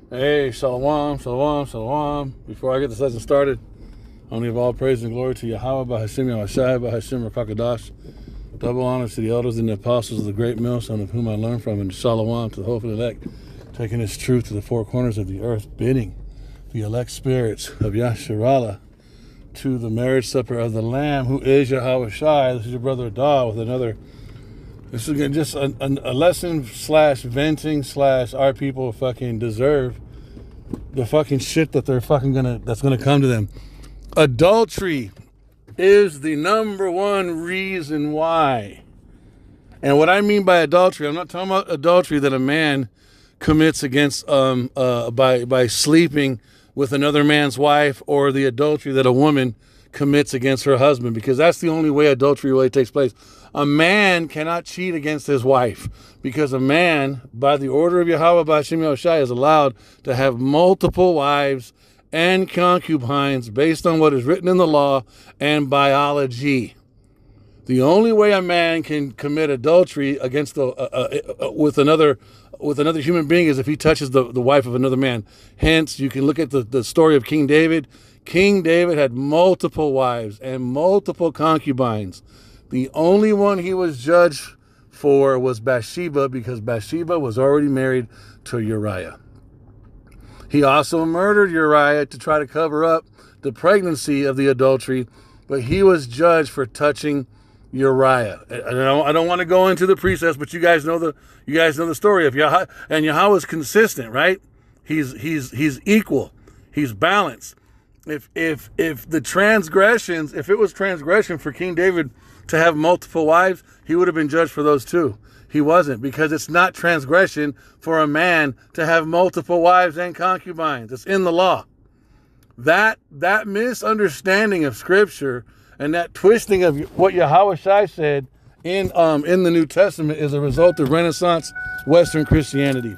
Hey, shalom, shalom, shalom. Before I get this lesson started, I want to give all praise and glory to Yahweh, Bahashim Yahushai, Bahashim Rakakadash. Double honor to the elders and the apostles of the great millstone of whom I learned from, and shalom to the hopeful elect, taking this truth to the four corners of the earth, bidding the elect spirits of Yasharallah to the marriage supper of the Lamb, who is Yahweh Shai. This is your brother Adah with another. This is just a lesson slash venting slash our people fucking deserve the fucking shit that they're fucking that's gonna come to them. Adultery is the number one reason why. And what I mean by adultery, I'm not talking about adultery that a man commits against by sleeping with another man's wife, or the adultery that a woman commits against her husband, because that's the only way adultery really takes place. A man cannot cheat against his wife, because a man, by the order of Yahweh Ba'ashim Yahushai, is allowed to have multiple wives and concubines based on what is written in the law and biology. The only way a man can commit adultery against with another human being is if he touches the wife of another man. Hence, you can look at the story of King David. King David had multiple wives and multiple concubines. The only one he was judged for was Bathsheba, because Bathsheba was already married to Uriah. He also murdered Uriah to try to cover up the pregnancy of the adultery, but he was judged for touching Uriah. I don't want to go into the precepts, but you guys know the story of Yahweh, and Yahweh is consistent, right? He's equal, he's balanced. If the transgressions, if it was transgression for King David to have multiple wives, he would have been judged for those too. He wasn't, because it's not transgression for a man to have multiple wives and concubines. It's in the law. That misunderstanding of Scripture and that twisting of what Yahweh Shai said in the New Testament is a result of Renaissance Western Christianity.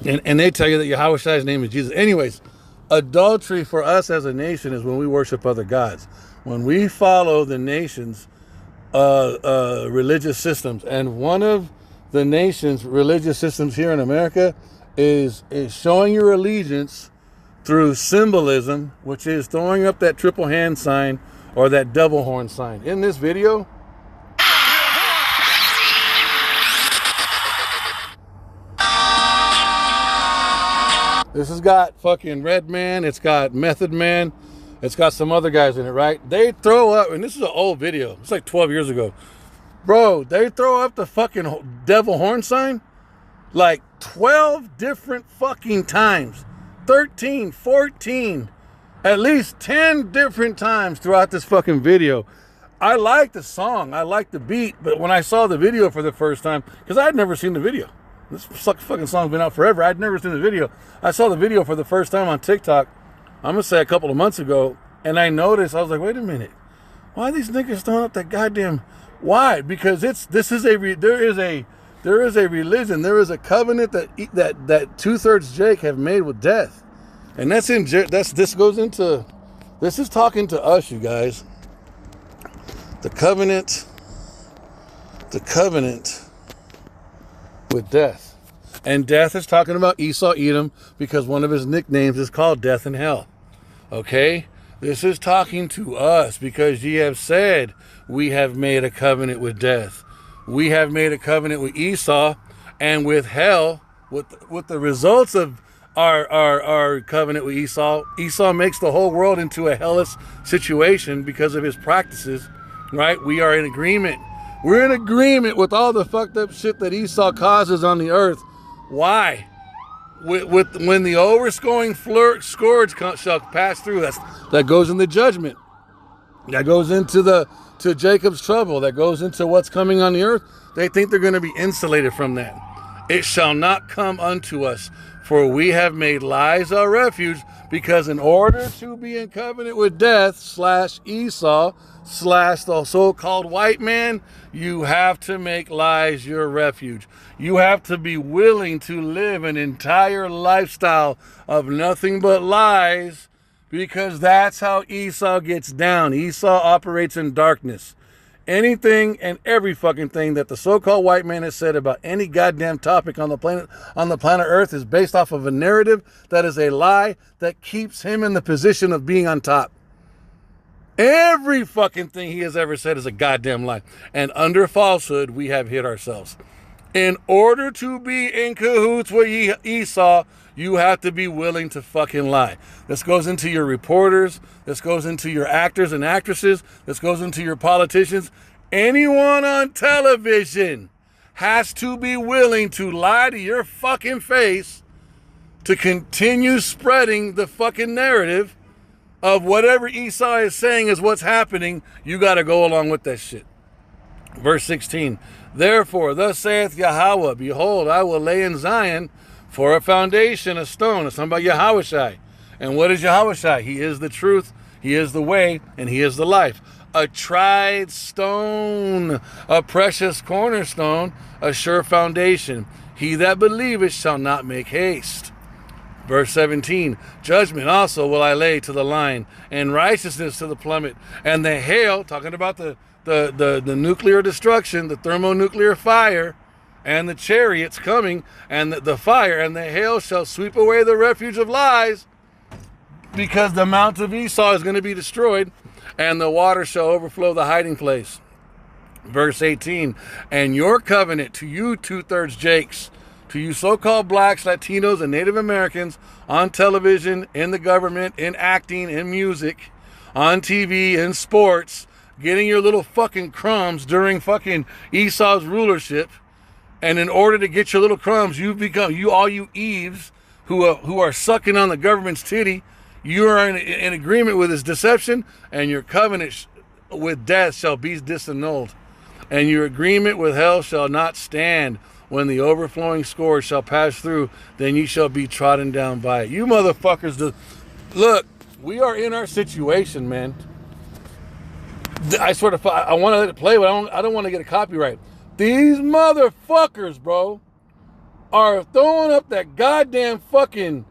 And they tell you that Yahweh Shai's name is Jesus. Anyways, adultery for us as a nation is when we worship other gods. When we follow the nation's religious systems. And one of the nation's religious systems here in America is showing your allegiance through symbolism, which is throwing up that triple hand sign or that double horn sign. In this video, this has got fucking Red Man, it's got Method Man, it's got some other guys in it, right? They throw up, and this is an old video, it's like 12 years ago. Bro, they throw up the fucking devil horn sign like 12 different fucking times. 13, 14, at least 10 different times throughout this fucking video. I like the song, I like the beat, but when I saw the video for the first time, because I had never seen the video. This fucking song's been out forever. I'd never seen the video. I saw the video for the first time on TikTok, I'm going to say a couple of months ago, and I noticed, I was like, wait a minute. Why are these niggas throwing up that goddamn... Why? Because there is a religion, there is a covenant that 2/3 Jake have made with death. And this is talking to us, you guys. The covenant with death. And death is talking about Esau Edom, because one of his nicknames is called Death in Hell. Okay? This is talking to us, because ye have said, we have made a covenant with death. We have made a covenant with Esau and with hell. With the results of our covenant with Esau, Esau makes the whole world into a hellish situation because of his practices, right? We are in agreement. We're in agreement with all the fucked up shit that Esau causes on the earth. Why? When the overscoring scourge shall pass through, that goes in the judgment. That goes into to Jacob's trouble. That goes into what's coming on the earth. They think they're going to be insulated from that. It shall not come unto us, for we have made lies our refuge, because in order to be in covenant with death / Esau / the so-called white man, you have to make lies your refuge. You have to be willing to live an entire lifestyle of nothing but lies, because that's how Esau gets down. Esau operates in darkness. anything and every fucking thing that the so-called white man has said about any goddamn topic on the planet Earth is based off of a narrative that is a lie that keeps him in the position of being on top. Every fucking thing he has ever said is a goddamn lie. And under falsehood, we have hit ourselves. In order to be in cahoots with Esau, you have to be willing to fucking lie. This goes into your reporters. This goes into your actors and actresses. This goes into your politicians. Anyone on television has to be willing to lie to your fucking face to continue spreading the fucking narrative of whatever Esau is saying is what's happening. You got to go along with that shit. Verse 16, therefore, thus saith Yahweh, behold, I will lay in Zion for a foundation, a stone. It's talking about Yahushai. And what is Yahushai? He is the truth, he is the way, and he is the life. A tried stone, a precious cornerstone, a sure foundation. He that believeth shall not make haste. Verse 17, judgment also will I lay to the line, and righteousness to the plummet, and the hail, talking about the nuclear destruction, the thermonuclear fire, and the chariots coming, and the fire, and the hail shall sweep away the refuge of lies, because the mount of Esau is going to be destroyed, and the water shall overflow the hiding place. Verse 18, and your covenant to you two-thirds Jakes, to you so-called blacks, Latinos, and Native Americans on television, in the government, in acting, in music, on TV, in sports, getting your little fucking crumbs during fucking Esau's rulership. And in order to get your little crumbs, you've become, all you Eves who are sucking on the government's titty, you are in agreement with his deception, and your covenant with death shall be disannulled. And your agreement with hell shall not stand. When the overflowing scourge shall pass through, then ye shall be trodden down by it. You motherfuckers, look, we are in our situation, man. I want to let it play, but I don't want to get a copyright. These motherfuckers, bro, are throwing up that goddamn fucking,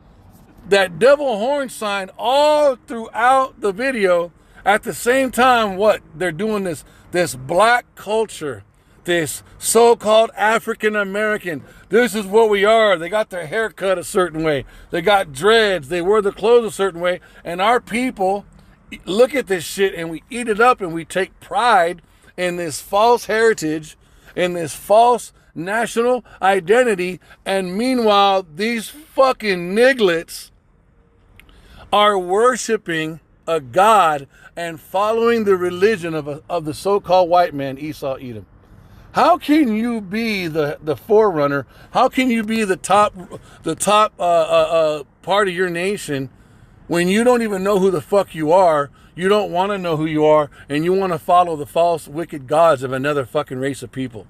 that devil horn sign all throughout the video. At the same time, what? They're doing this black culture, this so-called African American. This is what we are. They got their hair cut a certain way. They got dreads. They wear their clothes a certain way. And our people look at this shit and we eat it up, and we take pride in this false heritage, in this false national identity. And meanwhile, these fucking nigglets are worshiping a god and following the religion of the so-called white man, Esau Edom. How can you be the forerunner? How can you be the top part of your nation when you don't even know who the fuck you are? You don't want to know who you are, and you want to follow the false, wicked gods of another fucking race of people.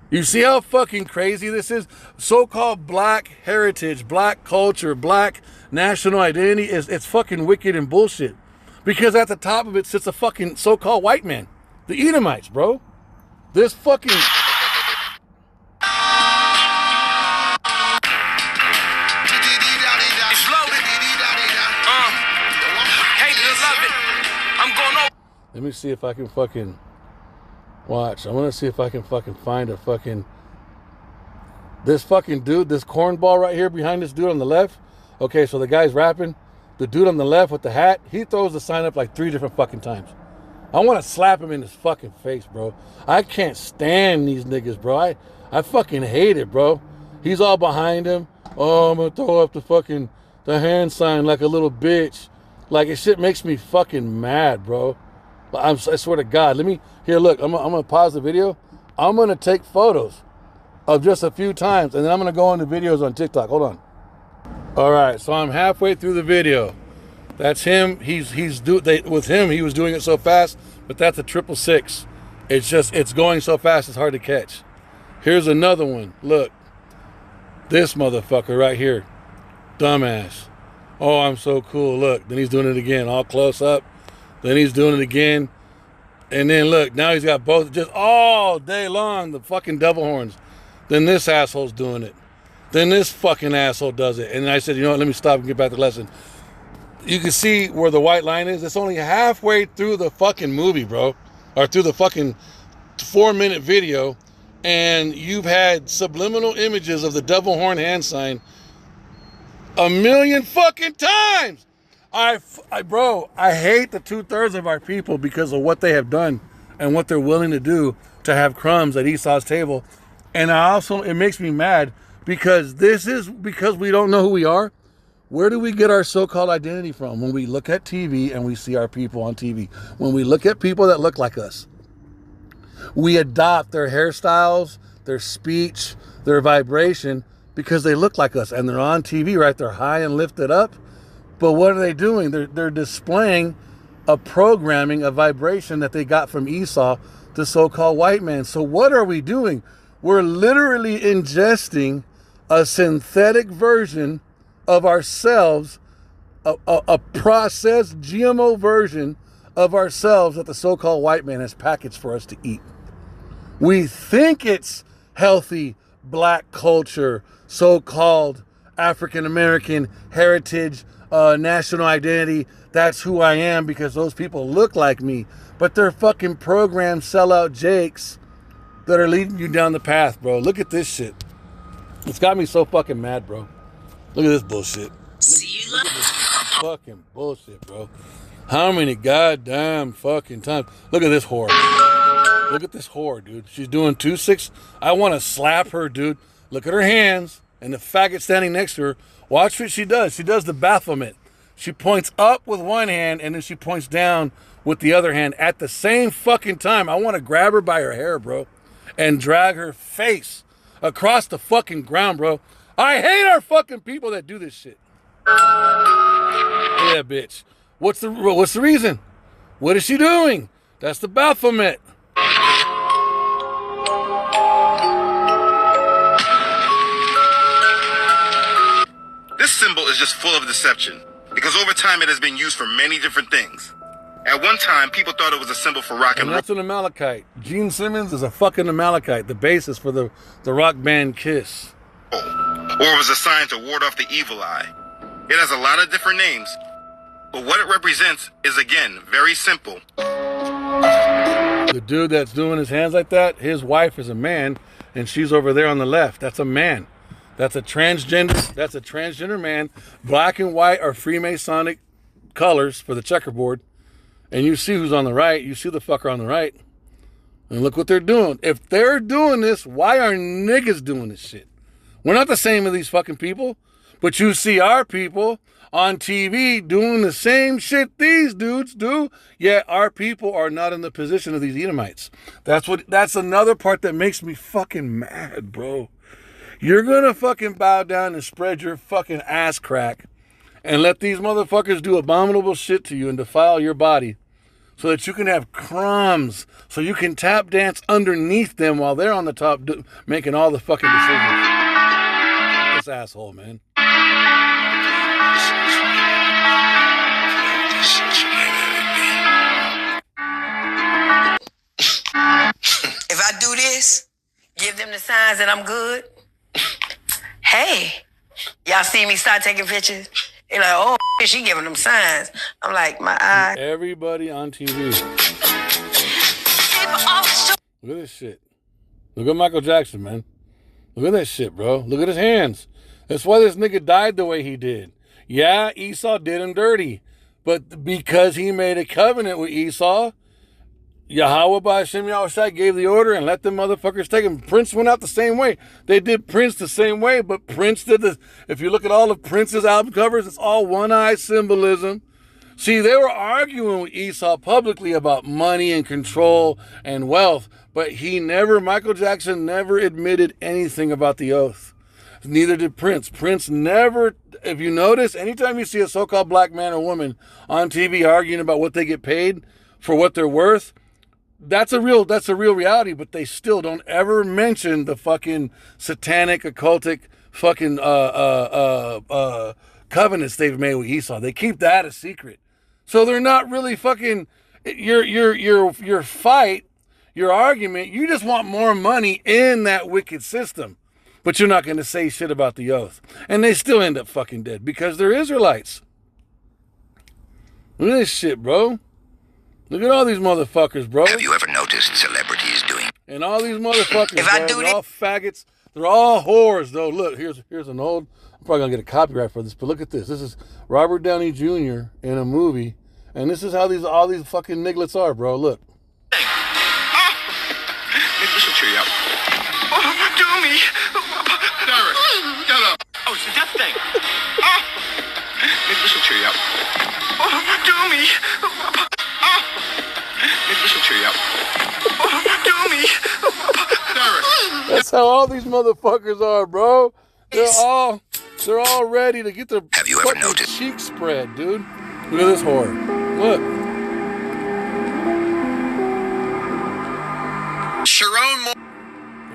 You see how fucking crazy this is? So-called black heritage, black culture, black national identity it's fucking wicked and bullshit. Because at the top of it sits a fucking so-called white man. The Edomites, bro. This fucking... Let me see if I can fucking... Watch. I want to see if I can fucking find a fucking... This fucking dude, this cornball right here behind this dude on the left. Okay, so the guy's rapping. The dude on the left with the hat, he throws the sign up like 3 different fucking times. I want to slap him in his fucking face, bro. I can't stand these niggas, bro. I fucking hate it, bro. He's all behind him. Oh, I'm going to throw up the hand sign like a little bitch. Like, it shit makes me fucking mad, bro. I swear to God. Here, look, I'm going to pause the video. I'm going to take photos of just a few times, and then I'm going to go into videos on TikTok. Hold on. All right, so I'm halfway through the video. That's him. With him, he was doing it so fast, but that's a 666. It's going so fast, it's hard to catch. Here's another one. Look, this motherfucker right here, dumbass. Oh, I'm so cool. Look, then he's doing it again, all close up. Then he's doing it again, and then look, now he's got both just all day long the fucking devil horns. Then this asshole's doing it. Then this fucking asshole does it. And I said, you know what? Let me stop and get back to the lesson. You can see where the white line is. It's only halfway through the fucking movie, bro. or through the fucking 4-minute video, and you've had subliminal images of the devil horn hand sign a million fucking times. Bro, I hate the 2/3 of our people because of what they have done and what they're willing to do to have crumbs at Esau's table. And it makes me mad because because we don't know who we are. Where do we get our so-called identity from? When we look at TV and we see our people on TV. When we look at people that look like us. We adopt their hairstyles, their speech, their vibration because they look like us and they're on TV, right? They're high and lifted up. But what are they doing? They're displaying a programming, a vibration that they got from Esau, the so-called white man. So what are we doing? We're literally ingesting a synthetic version of ourselves, a processed GMO version of ourselves that the so-called white man has packaged for us to eat. We think it's healthy black culture, so-called African-American heritage, national identity. That's who I am because those people look like me. But they're fucking programmed sellout jakes that are leading you down the path, bro. Look at this shit. It's got me so fucking mad, bro. Look at this bullshit. Look at this fucking bullshit, bro. How many goddamn fucking times? Look at this whore. Look at this whore, dude. She's doing 2-6. I want to slap her, dude. Look at her hands and the faggot standing next to her. Watch what she does. She does the Baphomet. She points up with one hand and then she points down with the other hand at the same fucking time. I want to grab her by her hair, bro, and drag her face across the fucking ground, bro. I hate our fucking people that do this shit. Yeah, bitch. What's the reason? What is she doing? That's the Baphomet. This symbol is just full of deception because over time it has been used for many different things. At one time, people thought it was a symbol for rock and roll. That's an Amalekite. Gene Simmons is a fucking Amalekite, the basis for the rock band Kiss. Or it was a sign to ward off the evil eye. It has a lot of different names, but what it represents is, again, very simple. The dude that's doing his hands like that, his wife is a man, and she's over there on the left. That's a man. That's a transgender man. Black and white are Freemasonic colors for the checkerboard. And you see who's on the right. You see the fucker on the right. And look what they're doing. If they're doing this, why are niggas doing this shit? We're not the same as these fucking people. But you see our people on TV doing the same shit these dudes do. Yet our people are not in the position of these Edomites. That's another part that makes me fucking mad, bro. You're gonna fucking bow down and spread your fucking ass crack and let these motherfuckers do abominable shit to you and defile your body so that you can have crumbs, so you can tap dance underneath them while they're on the top making all the fucking decisions. This asshole, man. If I do this, give them the signs that I'm good. Hey, y'all see me start taking pictures? They're like, oh, she giving them signs. I'm like, my eye. Everybody on TV. Look at this shit. Look at Michael Jackson, man. Look at that shit, bro. Look at his hands. That's why this nigga died the way he did. Yeah, Esau did him dirty. But because he made a covenant with Esau, Yahweh by Hashem Yahushai gave the order and let them motherfuckers take him. Prince went out the same way. They did Prince the same way, but Prince did this. If you look at all of Prince's album covers, it's all one-eye symbolism. See, they were arguing with Esau publicly about money and control and wealth, but Michael Jackson never admitted anything about the oath. Neither did Prince. Prince never, if you notice, anytime you see a so-called black man or woman on TV arguing about what they get paid for what they're worth, that's a real reality, but they still don't ever mention the fucking satanic, occultic fucking covenants they've made with Esau. They keep that a secret. So they're not really fucking your fight, your argument, you just want more money in that wicked system. But you're not going to say shit about the oath. And they still end up fucking dead because they're Israelites. Look at this shit, bro. Look at all these motherfuckers, bro. Have you ever noticed celebrities doing? And all these motherfuckers, If I bro, do they're this- all faggots. They're all whores, though. Look, here's an old. I'm probably gonna get a copyright for this, but look at this. This is Robert Downey Jr. in a movie, and this is how all these fucking nigglets are, bro. Look. Maybe this will cheer you up. Oh, you do me. Derek, get up. Oh, it's a death thing. Maybe this will cheer you up. Oh, you do me. Maybe this will cheer you up. Oh, you do me. Derek. That's how all these motherfuckers are, bro. They're all ready to get their Have you ever fucking noticed? cheeks spread, dude. Look at this whore. Look. Sharon Moore.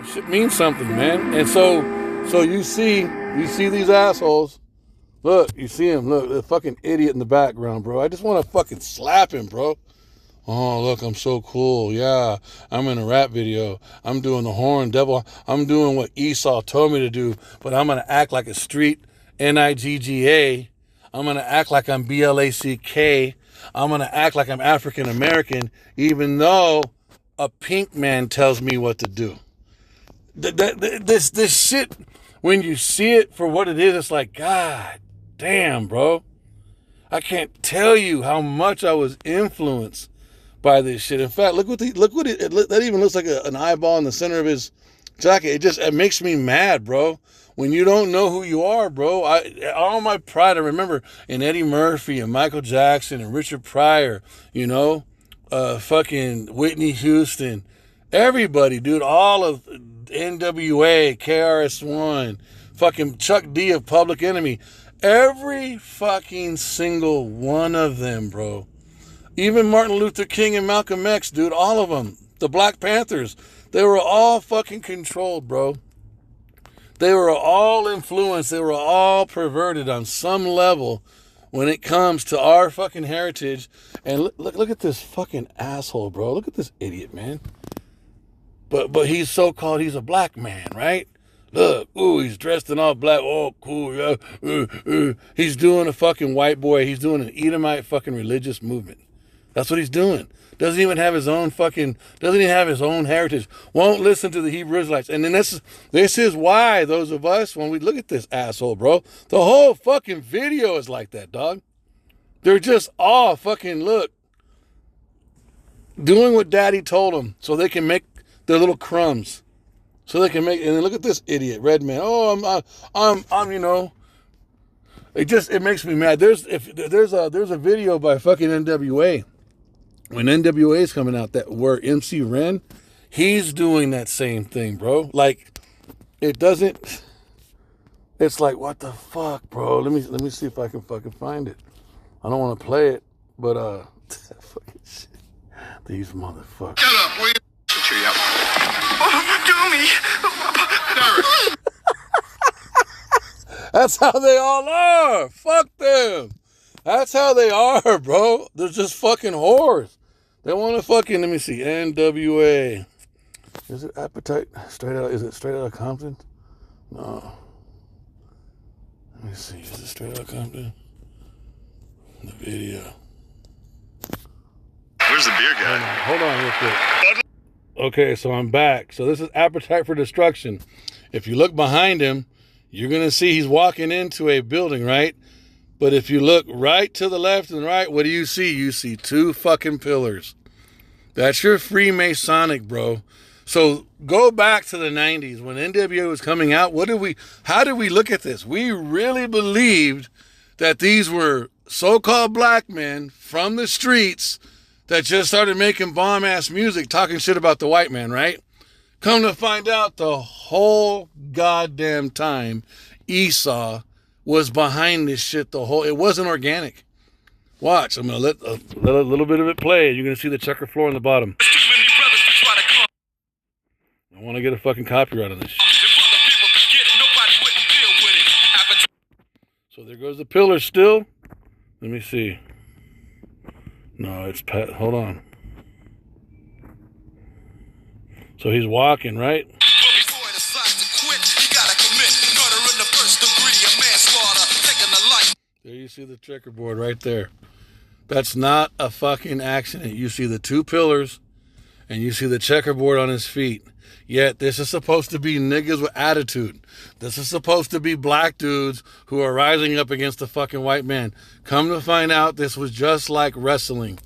It should mean something, man. And so you see these assholes. Look, you see him. Look, the fucking idiot in the background, bro. I just want to fucking slap him, bro. Oh, look, I'm so cool. Yeah, I'm in a rap video. I'm doing the horn devil. I'm doing what Esau told me to do, but I'm going to act like a street Nigga. I'm going to act like I'm BLACK. I'm going to act like I'm African American, even though a pink man tells me what to do. This shit, when you see it for what it is, it's like, God damn, bro. I can't tell you how much I was influenced by this shit. In fact, look what that even looks like an eyeball in the center of his jacket. It makes me mad, bro. When you don't know who you are, bro. All my pride, I remember in Eddie Murphy and Michael Jackson and Richard Pryor, you know, fucking Whitney Houston, everybody, dude, all of NWA, KRS-One, fucking Chuck D of Public Enemy, every fucking single one of them, bro. Even Martin Luther King and Malcolm X, dude, all of them. The Black Panthers, they were all fucking controlled, bro. They were all influenced. They were all perverted on some level when it comes to our fucking heritage. And look at this fucking asshole, bro. Look at this idiot, man. But he's he's a black man, right? Look, ooh, he's dressed in all black. Oh, cool, yeah. He's doing a fucking white boy. He's doing an Edomite fucking religious movement. That's what he's doing. Doesn't even have his own heritage. Won't listen to the Hebrew Israelites. And then this is why those of us, when we look at this asshole, bro, the whole fucking video is like that, dog. They're just all fucking, look, doing what daddy told them so they can make their little crumbs. So they can make, and then look at this idiot, Redman. Oh, I'm, you know, it makes me mad. There's a video by fucking NWA. When NWA is coming out, where MC Ren, he's doing that same thing, bro. Like, it's like, what the fuck, bro? Let me see if I can fucking find it. I don't want to play it, but fucking shit. These motherfuckers. Shut up, will you? Cheer you up. Oh, you do me. Derek. That's how they all are. Fuck them. That's how they are, bro. They're just fucking whores. They want to fucking, let me see, NWA. Is it Appetite? Is it Straight Outta Compton? No. Let me see, is it Straight Outta Compton? The video. Where's the beer guy? Hold on real quick. Okay, so I'm back. So this is Appetite for Destruction. If you look behind him, you're going to see he's walking into a building, right? But if you look right to the left and right, what do you see? You see two fucking pillars. That's your Freemasonic, bro. So go back to the 90s when NWA was coming out. How did we look at this? We really believed that these were so-called black men from the streets that just started making bomb-ass music, talking shit about the white man, right? Come to find out, the whole goddamn time, Esau was behind this shit. It wasn't organic. Watch, I'm gonna let a little bit of it play. You're gonna see the checker floor on the bottom. I want to get a fucking copyright on this shit. So there goes the pillar still. Let me see. No, it's Pat. Hold on. So he's walking, right? There you see the checkerboard right there. That's not a fucking accident. You see the two pillars and you see the checkerboard on his feet. Yet this is supposed to be niggas with attitude. This is supposed to be black dudes who are rising up against the fucking white man. Come to find out, this was just like wrestling.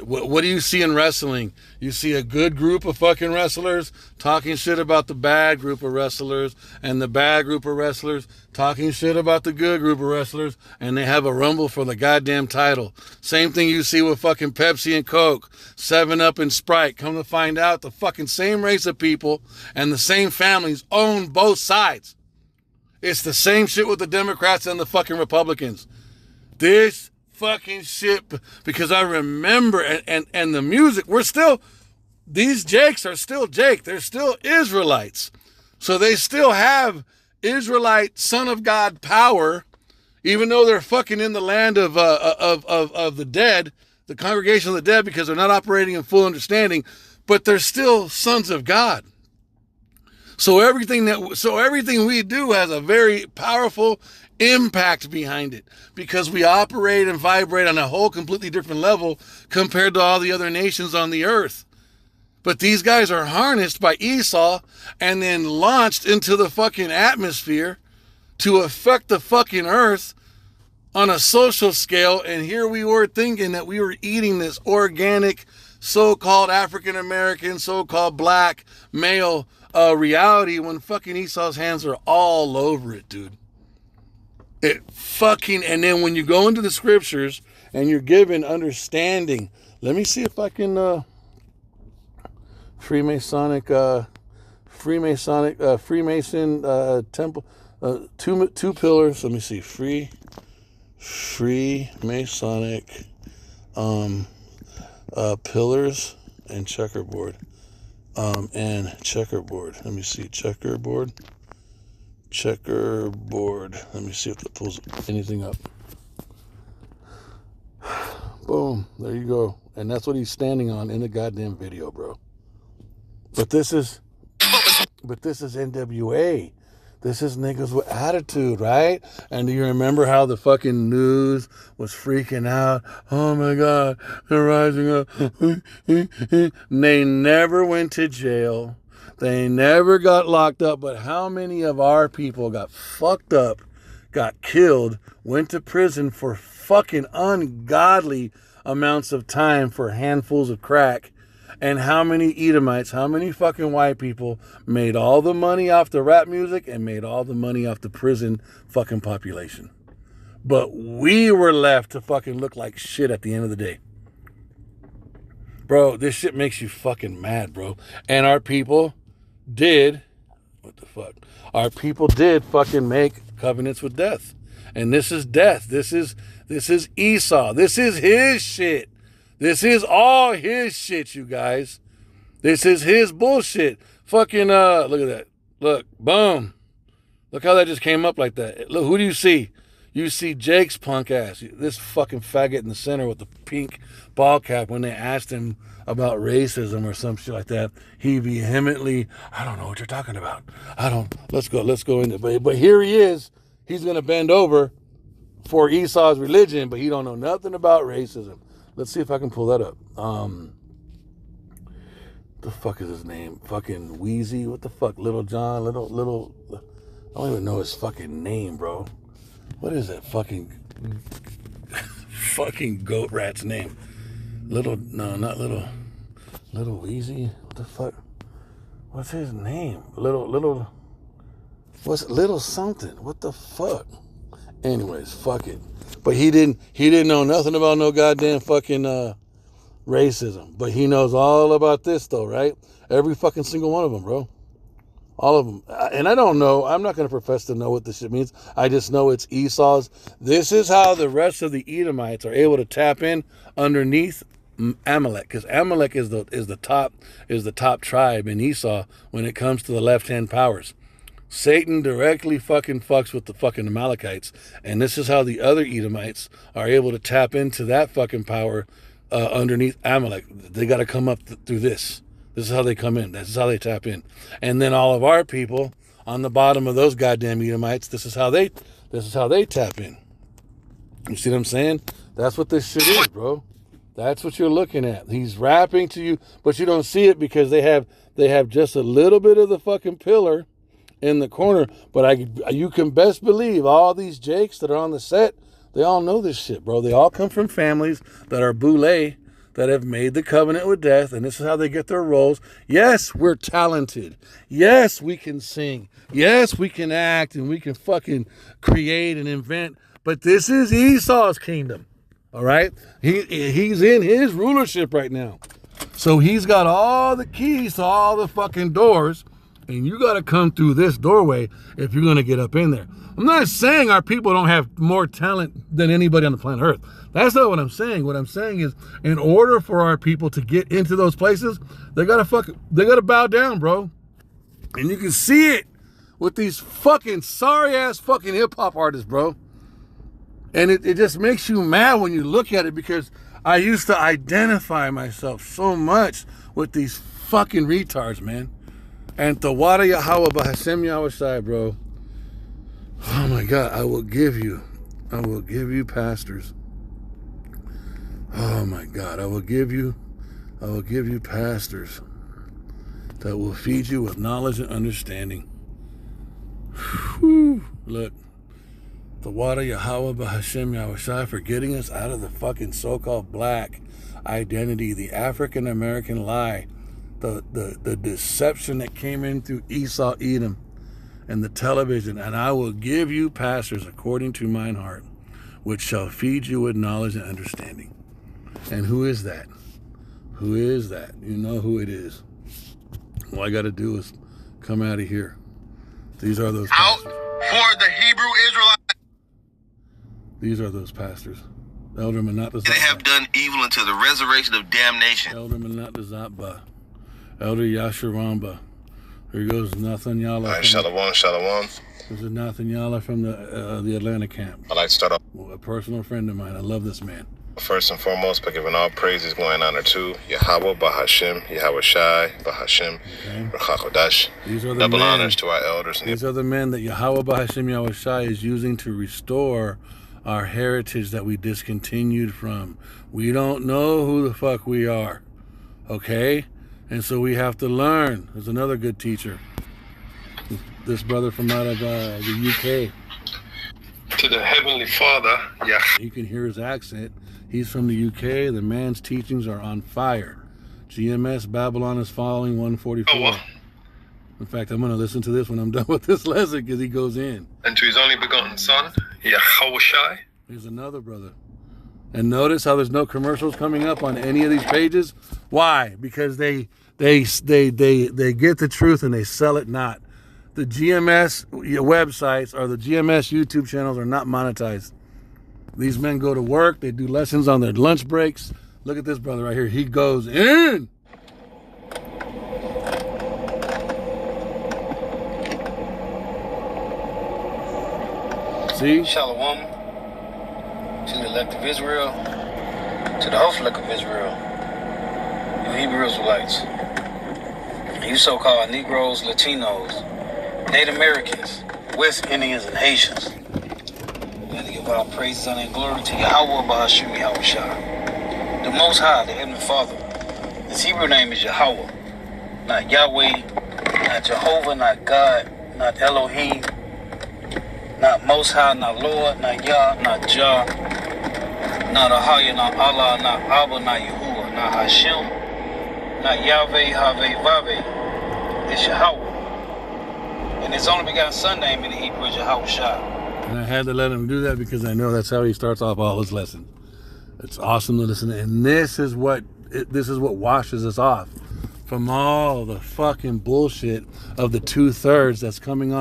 What do you see in wrestling? You see a good group of fucking wrestlers talking shit about the bad group of wrestlers, and the bad group of wrestlers talking shit about the good group of wrestlers, and they have a rumble for the goddamn title. Same thing you see with fucking Pepsi and Coke, 7-Up and Sprite. Come to find out, the fucking same race of people and the same families own both sides. It's the same shit with the Democrats and the fucking Republicans. This fucking shit, because I remember, and the music, these Jakes are still Jake. They're still Israelites. So they still have Israelite Son of God power, even though they're fucking in the land of the dead, the congregation of the dead, because they're not operating in full understanding, but they're still sons of God. So everything we do has a very powerful impact behind it, because we operate and vibrate on a whole completely different level compared to all the other nations on the earth. But these guys are harnessed by Esau and then launched into the fucking atmosphere to affect the fucking earth on a social scale. And here we were thinking that we were eating this organic, so-called African American, so-called black male reality, when fucking Esau's hands are all over it, dude. And then when you go into the scriptures and you're given understanding, let me see if I can Freemason temple, two pillars. Let me see, Freemasonic pillars and checkerboard, Let me see, checkerboard. Let me see if that pulls anything up. Boom, there you go. And that's what he's standing on in the goddamn video, bro. But this is NWA. This is niggas with attitude, right? And do you remember how the fucking news was freaking out? Oh my God, they're rising up. They never went to jail. They never got locked up. But how many of our people got fucked up, got killed, went to prison for fucking ungodly amounts of time for handfuls of crack? And how many Edomites, how many fucking white people made all the money off the rap music and made all the money off the prison fucking population? But we were left to fucking look like shit at the end of the day. Bro, this shit makes you fucking mad, bro. And our people did fucking make covenants with death. And this is death. This is Esau. This is his shit. This is all his shit, you guys. This is his bullshit. Fucking, look at that. Look, boom. Look how that just came up like that. Look, who do you see? You see Jake's punk ass. This fucking faggot in the center with the pink ball cap. When they asked him about racism or some shit like that, he vehemently, I don't know what you're talking about. Let's go into it. But here he is. He's going to bend over for Esau's religion, but he don't know nothing about racism. Let's see if I can pull that up. The fuck is his name? Fucking Wheezy? What the fuck? Little John? Little... I don't even know his fucking name, bro. What is that fucking goat rat's name? Little Wheezy? What the fuck? What's his name? Little something. What the fuck? Anyways, fuck it. But he didn't know nothing about no goddamn fucking racism. But he knows all about this though, right? Every fucking single one of them, bro. All of them. And I don't know. I'm not going to profess to know what this shit means. I just know it's Esau's. This is how the rest of the Edomites are able to tap in underneath Amalek. Because Amalek is the top tribe in Esau when it comes to the left-hand powers. Satan directly fucking fucks with the fucking Amalekites. And this is how the other Edomites are able to tap into that fucking power underneath Amalek. They got to come up through this. This is how they come in. This is how they tap in. And then all of our people on the bottom of those goddamn Edomites, this is how they tap in. You see what I'm saying? That's what this shit is, bro. That's what you're looking at. He's rapping to you, but you don't see it because they have just a little bit of the fucking pillar in the corner. But you can best believe all these Jakes that are on the set, they all know this shit, bro. They all come from families that are boule, that have made the covenant with death, and this is how they get their roles. Yes, we're talented. Yes, we can sing. Yes, we can act, and we can fucking create and invent. But this is Esau's kingdom, all right? He's in his rulership right now. So he's got all the keys to all the fucking doors, and you got to come through this doorway if you're going to get up in there. I'm not saying our people don't have more talent than anybody on the planet Earth. That's not what I'm saying. What I'm saying is, in order for our people to get into those places, they gotta bow down, bro. And you can see it with these fucking sorry ass fucking hip hop artists, bro. And it just makes you mad when you look at it, because I used to identify myself so much with these fucking retards, man. And Tawada Yahweh Bahashem Yahushai, bro. Oh my God, I will give you pastors. Oh my God, I will give you pastors that will feed you with knowledge and understanding. Whew. Look, the water Yahweh Bahashem Yahushai for getting us out of the fucking so-called black identity, the African American lie, the deception that came in through Esau Edom and the television. And I will give you pastors according to mine heart, which shall feed you with knowledge and understanding. And who is that? Who is that? You know who it is. All I got to do is come out of here. These are those pastors. Out for the Hebrew Israelites. These are those pastors. Elder Manat They have done evil until the resurrection of damnation. Elder Manat Zatba. Elder Yasharamba. Here goes Nathaniel. Shalom, shalom. This is Nathaniel from the Atlanta camp. I'd like to start off A personal friend of mine. I love this man. first and foremost by giving all praises, glory, and honor to Yahweh, Bahashem, Yahweh Shai, Bahashem, Rachakodash. These are the Double men. honors to our elders. These are the men that Yahweh Bahashem Yahweh Shai is using to restore our heritage that we discontinued from. We don't know who the fuck we are, okay? And so we have to learn. There's another good teacher. This brother from out of the UK. To the Heavenly Father, yeah. You can hear his accent. He's from the UK. The man's teachings are on fire. GMS Babylon is following 144. Oh, well. In fact, I'm going to listen to this when I'm done with this lesson because he goes in. And to his only begotten Son, Yahweh Shai. Here's another brother. And notice how there's no commercials coming up on any of these pages. Why? Because they get the truth and they sell it not. The GMS websites or the GMS YouTube channels are not monetized. These men go to work. They do lessons on their lunch breaks. Look at this brother right here. He goes in. See? Shalom to the elect of Israel, to the whole flock of Israel, you Hebrew Israelites, you so-called Negroes, Latinos, Native Americans, West Indians, and Haitians. We have to give our praises, honor, and glory to Yahweh Bahashem Yahweh Shai, the Most High, the Heavenly Father. His Hebrew name is Yahweh, not Yahweh, not Jehovah, not God, not Elohim, not Most High, not Lord, not Yah, not Jah, not Ahaya, not Allah, not Abba, not Yahuwah, not Hashem, not Yahweh, Haveh, Vaveh. It's Yahweh. And his only begotten Son name in the Hebrew is Yahweh Shai. And I had to let him do that because I know that's how he starts off all his lessons. It's awesome to listen to. And this is what washes us off from all the fucking bullshit of the 2/3 that's coming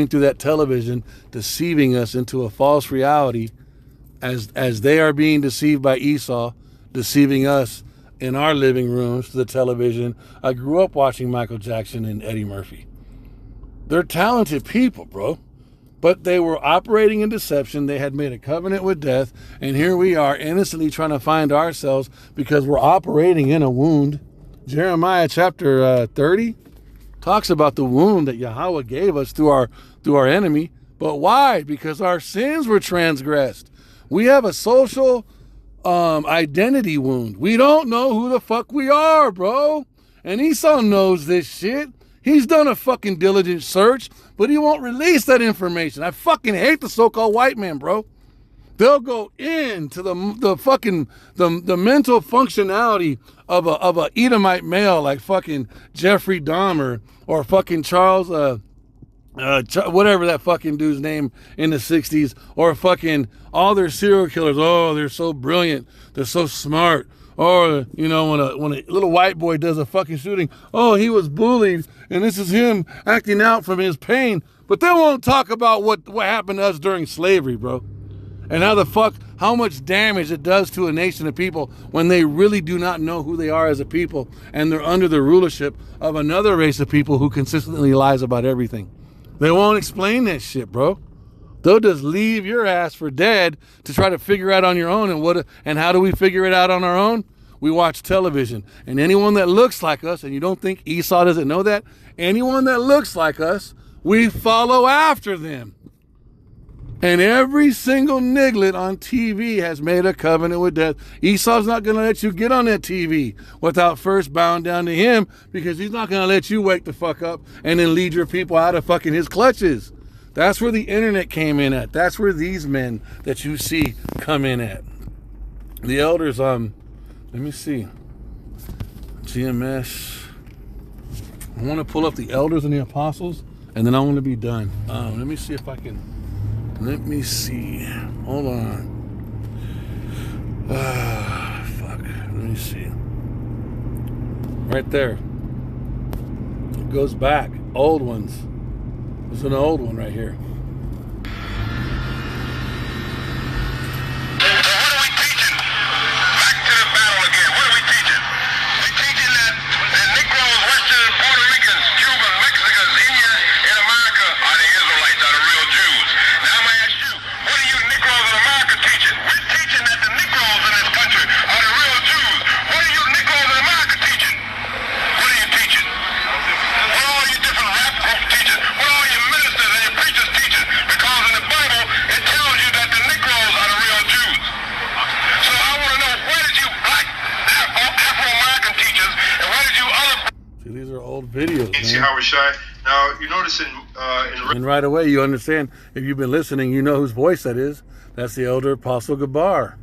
through that television, deceiving us into a false reality as they are being deceived by Esau, deceiving us in our living rooms to the television. I grew up watching Michael Jackson and Eddie Murphy. They're talented people, bro. But they were operating in deception. They had made a covenant with death. And here we are innocently trying to find ourselves because we're operating in a wound. Jeremiah chapter 30 talks about the wound that Yahweh gave us through our enemy. But why? Because our sins were transgressed. We have a social identity wound. We don't know who the fuck we are, bro. And Esau knows this shit. He's done a fucking diligent search, but he won't release that information. I fucking hate the so-called white man, bro. They'll go into the fucking the mental functionality of a Edomite male like fucking Jeffrey Dahmer or fucking Charles whatever that fucking dude's name in the 60s, or fucking all their serial killers. Oh, they're so brilliant. They're so smart. Or, you know, when a little white boy does a fucking shooting, oh, he was bullied, and this is him acting out from his pain. But they won't talk about what happened to us during slavery, bro. And how much damage it does to a nation of people when they really do not know who they are as a people, and they're under the rulership of another race of people who consistently lies about everything. They won't explain that shit, bro. They'll just leave your ass for dead to try to figure out on your own. And how do we figure it out on our own? We watch television. And anyone that looks like us, and you don't think Esau doesn't know that, anyone that looks like us, we follow after them. And every single niglet on TV has made a covenant with death. Esau's not going to let you get on that TV without first bowing down to him, because he's not going to let you wake the fuck up and then lead your people out of fucking his clutches. That's where the internet came in at. That's where these men that you see come in at. The elders, let me see. GMS. I want to pull up the elders and the apostles, and then I want to be done. Let me see if I can. Let me see. Hold on. Fuck. Let me see. Right there. It goes back. Old ones. There's an old one right here. Videos, man. Now you notice and right away you understand, if you've been listening, you know whose voice that is. That's the elder Apostle Gabar.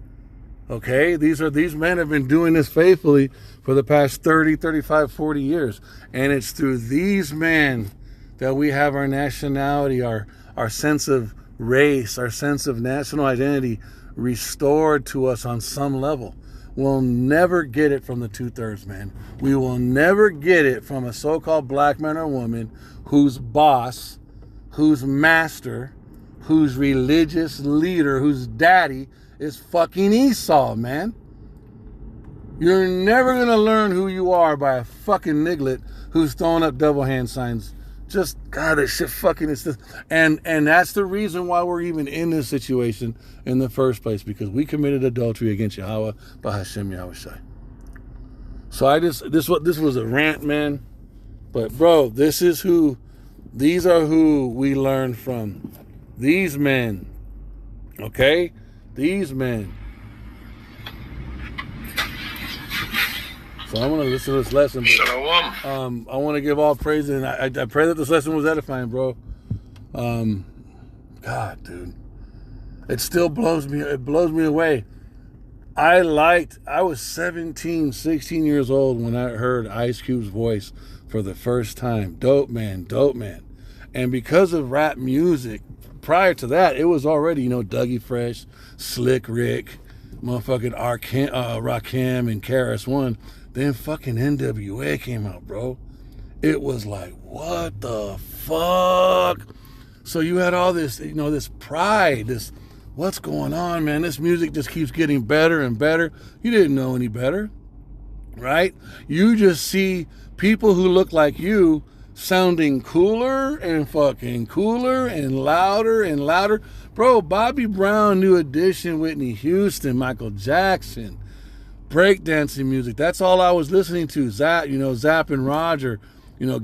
Okay, these men have been doing this faithfully for the past 30, 35, 40 years, and it's through these men that we have our nationality, our sense of race, our sense of national identity restored to us on some level. We'll never get it from the 2/3 man. We will never get it from a so-called black man or woman whose boss, whose master, whose religious leader, whose daddy is fucking Esau, man. You're never going to learn who you are by a fucking niglet who's throwing up double hand signs. Just, God, that shit fucking is this. And that's the reason why we're even in this situation in the first place, because we committed adultery against Yahweh by Hashem Yahushai. So this was a rant, man. But bro, these are who we learn from. These men. Okay? These men. So I'm going to listen to this lesson. But, Shalom. I want to give all praise, and I pray that this lesson was edifying, bro. God, dude. It still blows me away. I was 17, 16 years old when I heard Ice Cube's voice for the first time. Dope man. And because of rap music, prior to that, it was already, Dougie Fresh, Slick Rick, motherfucking Rakim and KRS-One. Then fucking NWA came out, bro. It was like, what the fuck? So you had all this, this pride, this, what's going on, man? This music just keeps getting better and better. You didn't know any better, right? You just see people who look like you sounding cooler and fucking cooler and louder and louder. Bro, Bobby Brown, New Edition, Whitney Houston, Michael Jackson, breakdancing music. That's all I was listening to. Zapp and Roger,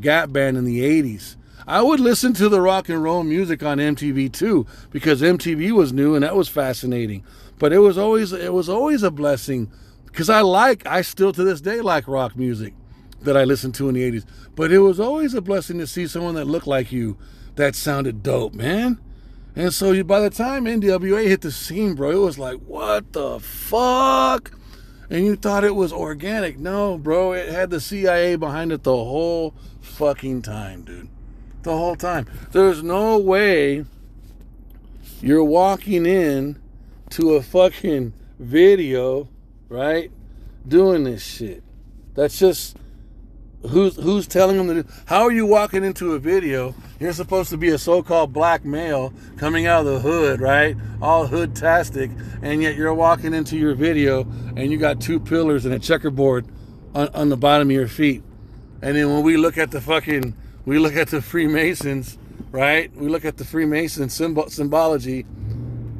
Gap Band in the 80s. I would listen to the rock and roll music on MTV too, because MTV was new and that was fascinating. But it was always a blessing, because I still to this day like rock music that I listened to in the 80s. But it was always a blessing to see someone that looked like you, that sounded dope, man. And so by the time NWA hit the scene, bro, it was like, what the fuck? And you thought it was organic. No, bro, it had the CIA behind it the whole fucking time, dude. The whole time. There's no way you're walking in to a fucking video, right, doing this shit. That's just, who's telling them to do? How are you walking into a video? You're supposed to be a so-called black male coming out of the hood, right? All hood-tastic, and yet you're walking into your video and you got two pillars and a checkerboard on the bottom of your feet. And then when we look at the Freemasons, right? We look at the Freemason symbology.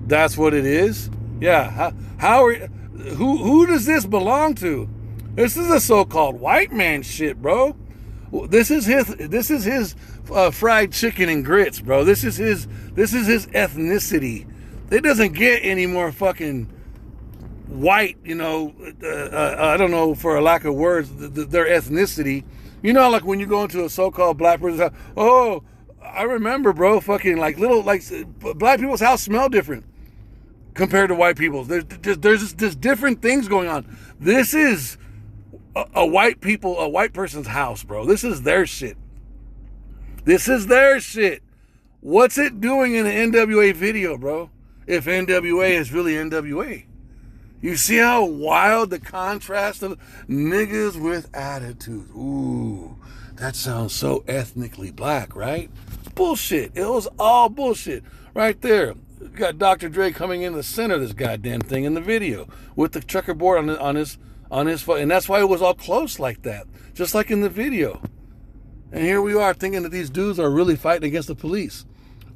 That's what it is. Yeah. Who does this belong to? This is a so-called white man shit, bro. This is his fried chicken and grits, bro. This is his ethnicity. It doesn't get any more fucking white, I don't know, for a lack of words, their ethnicity. You know, like when you go into a so-called black person's house, oh, I remember, bro, fucking like black people's house smell different compared to white people's. There's just different things going on. This is a white person's house, bro. This is their shit. This is their shit. What's it doing in an NWA video, bro? If NWA is really NWA. You see how wild the contrast of niggas with attitude. Ooh, that sounds so ethnically black, right? Bullshit. It was all bullshit right there. You got Dr. Dre coming in the center of this goddamn thing in the video with the checkerboard on his foot, and that's why it was all close like that, just like in the video. And here we are thinking that these dudes are really fighting against the police.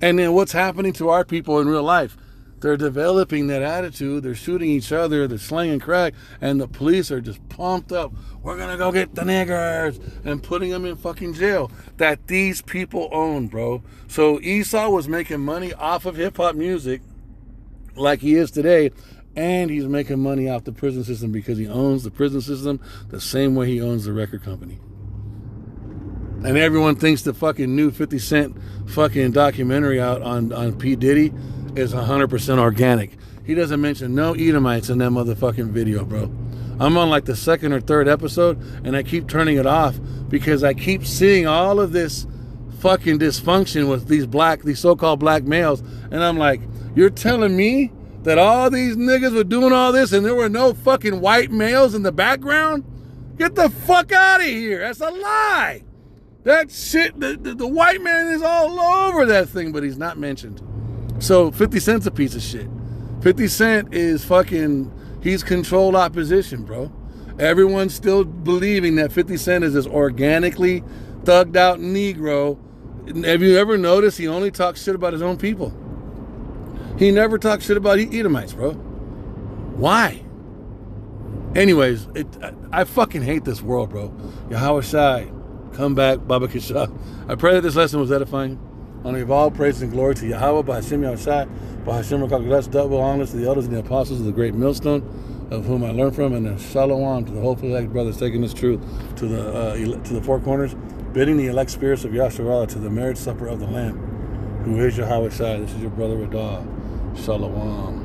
And then what's happening to our people in real life? They're developing that attitude. They're shooting each other. They're slinging crack. And the police are just pumped up. We're going to go get the niggers. And putting them in fucking jail. That these people own, bro. So Esau was making money off of hip-hop music like he is today. And he's making money off the prison system because he owns the prison system the same way he owns the record company. And everyone thinks the fucking new 50 Cent fucking documentary out on P. Diddy is 100% organic. He doesn't mention no Edomites in that motherfucking video, bro. I'm on like the second or third episode, and I keep turning it off because I keep seeing all of this fucking dysfunction with these so-called black males. And I'm like, you're telling me that all these niggas were doing all this and there were no fucking white males in the background? Get the fuck out of here. That's a lie. That shit, the white man is all over that thing, but he's not mentioned. So 50 Cent's a piece of shit. 50 Cent is fucking, he's controlled opposition, bro. Everyone's still believing that 50 Cent is this organically thugged out Negro. Have you ever noticed he only talks shit about his own people? He never talks shit about Edomites, bro. Why? Anyways, I fucking hate this world, bro. Yahweh Shai, come back, Baba Kishah. I pray that this lesson was edifying. I give all praise and glory to Yahweh, by Hashem Yahushai, by Hashem Rakakadas, double honors to the elders and the apostles of the great millstone, of whom I learned from, and shalom to the hopeful elect brothers taking this truth to the four corners, bidding the elect spirits of Yahshua to the marriage supper of the Lamb, who is Yahweh Shai. This is your brother Radah. Shalom.